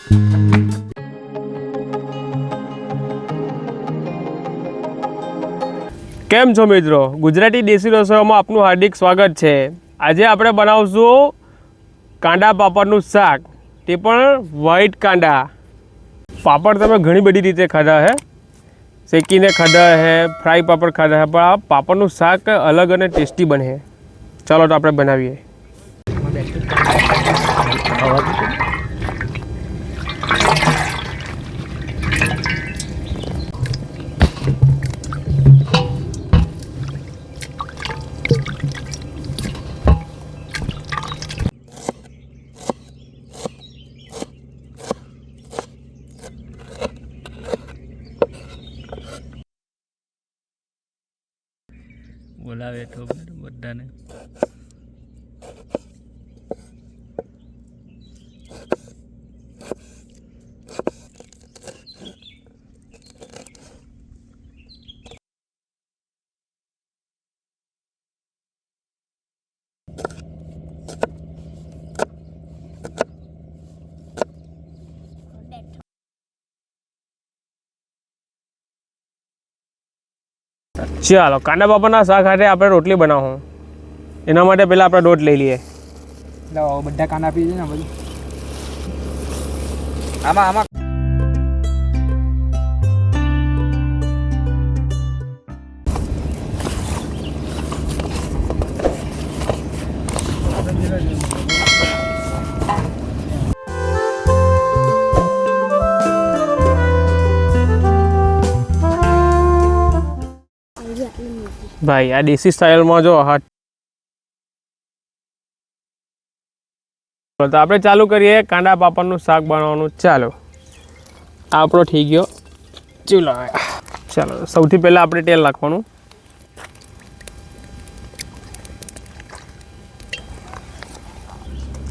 કેમ છો મિત્રો? ગુજરાતી દેશી રસોઈમાં આપનું હાર્દિક સ્વાગત છે। આજે આપણે બનાવશું કાંદા પાપડનું શાક, તે પણ વ્હાઈટ કાંદા પાપડ। તમે ઘણી બધી રીતે ખાધા હે, શેકીને ખાધા હે, ફ્રાય પાપડ ખાધા હે, પણ આ પાપડનું શાક અલગ અને ટેસ્ટી બને। ચાલો તો આપણે બનાવીએ। બોલાવે તો બધાને। ચાલો કાંદા પાપડના શાક સાથે આપણે રોટલી બનાવું। એના માટે પહેલાં આપણે લોટ લઈ લઈએ। બધા કાંદા આપી દે ને બધું આમાં આમાં ભાઈ આ દેશી સ્ટાઇલમાં જો હાથ તો આપણે ચાલુ કરીએ કાંદા પાપડનું શાક બનાવવાનું। ચાલો આપણો થઈ ગયો ચૂલો। ચાલો સૌથી પહેલાં આપણે તેલ નાખવાનું।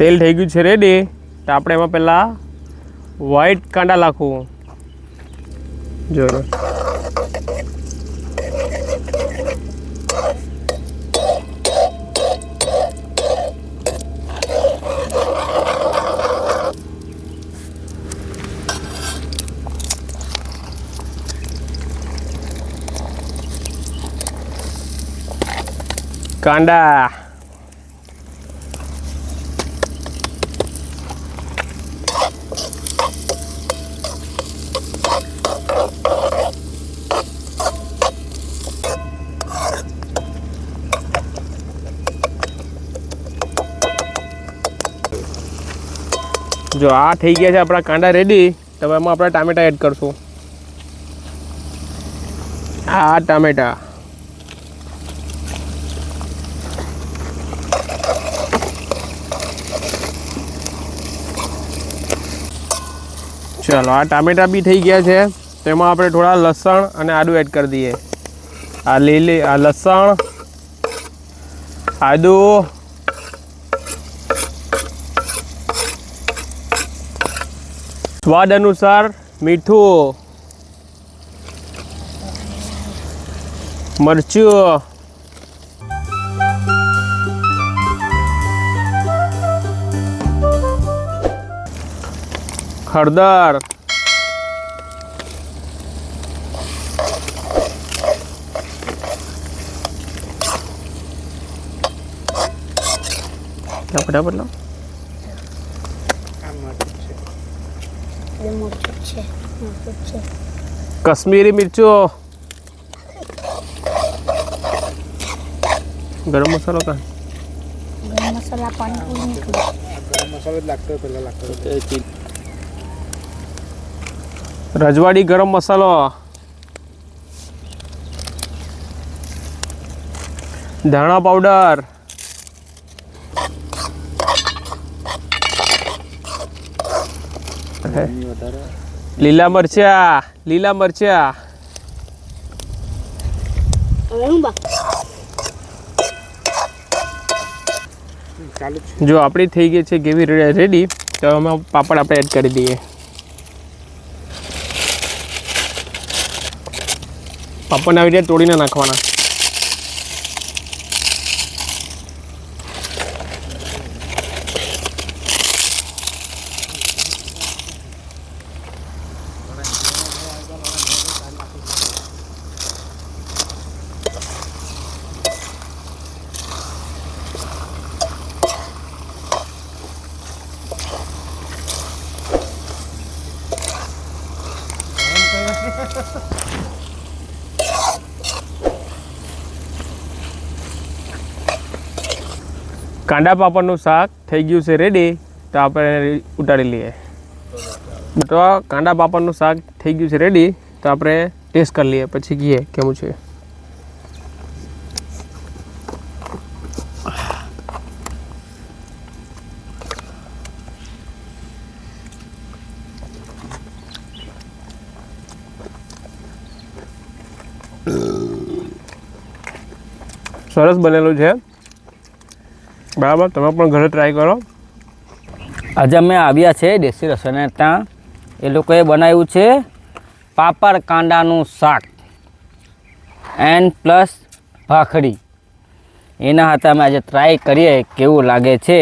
તેલ થઈ ગયું છે રેડી, તો આપણે એમાં પહેલાં વ્હાઈટ કાંદા નાખવું। જોયો કાંદા જો આ થઈ ગયા છે આપણા કાંદા રેડી। તો એમાં આપણે ટામેટા એડ કરશું। આ ટામેટા ચાલો આ ટામેટા બી થઈ ગયા છે। તેમાં આપણે થોડા લસણ અને આદું એડ કરી દઈએ। આ લીલી આ લસણ આદું સ્વાદ અનુસાર મીઠું મરચું હળદર ફટાફટ લો। કશ્મીરી મિર્ચું, ગરમ મસાલો કા ગરમ મસાલા પાણી ગરમ મસાલો જ લાગતો પહેલા લાગતો રજવાડી ગરમ મસાલો, ધાણા પાવડર, લીલા મરચા જો આપણી થઈ ગઈ છે ગ્રેવી રેડી। તો એમાં પાપડ આપણે એડ કરી દઈએ। પાપડને આવી રીતે તોડીને નાખવાના। કાંદા પાપડનું શાક થઈ ગયું છે રેડી, તો આપણે ઉતારી લઈએ. તો કાંદા પાપડનું શાક થઈ ગયું છે રેડી, તો આપણે ટેસ્ટ કરી લઈએ પછી કહીએ કેવું છે. સરસ બનેલું છે, બરાબર. તમે પણ ઘરે ટ્રાય કરો. આજે અમે આવ્યા છે દેશી રસોઈને ત્યાં. એ લોકોએ બનાવ્યું છે પાપડ કાંદાનું શાક એન્ડ પ્લસ ભાખરી. એના હાથે અમે આજે ટ્રાય કરીએ કેવું લાગે છે,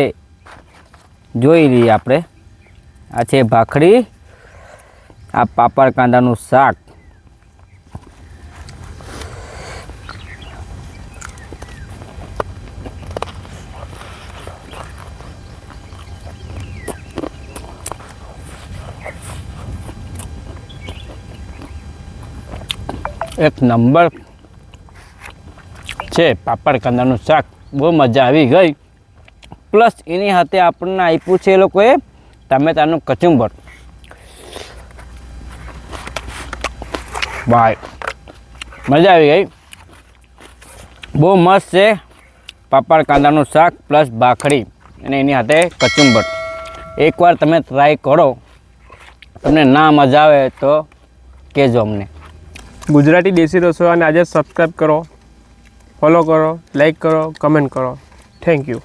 જોઈ લઈએ આપણે. આ છે ભાખરી, આ પાપડ કાંદાનું શાક. એક નંબર છે પાપડ કાંદાનું શાક, બહુ મજા આવી ગઈ. પ્લસ એની સાથે આપણને આપ્યું છે એ લોકોએ ટામેટાનું કચુંબર. ભાઈ મજા આવી ગઈ, બહુ મસ્ત છે. પાપડ કાંદાનું શાક પ્લસ ભાખરી અને એની સાથે કચુંબર. એકવાર તમે ટ્રાય કરો, તમને ના મજા આવે તો કહેજો અમને. ગુજરાતી દેશી રસોઈને આજે સબસ્ક્રાઈબ કરો, ફોલો કરો, લાઈક કરો, કમેન્ટ કરો. Thank you.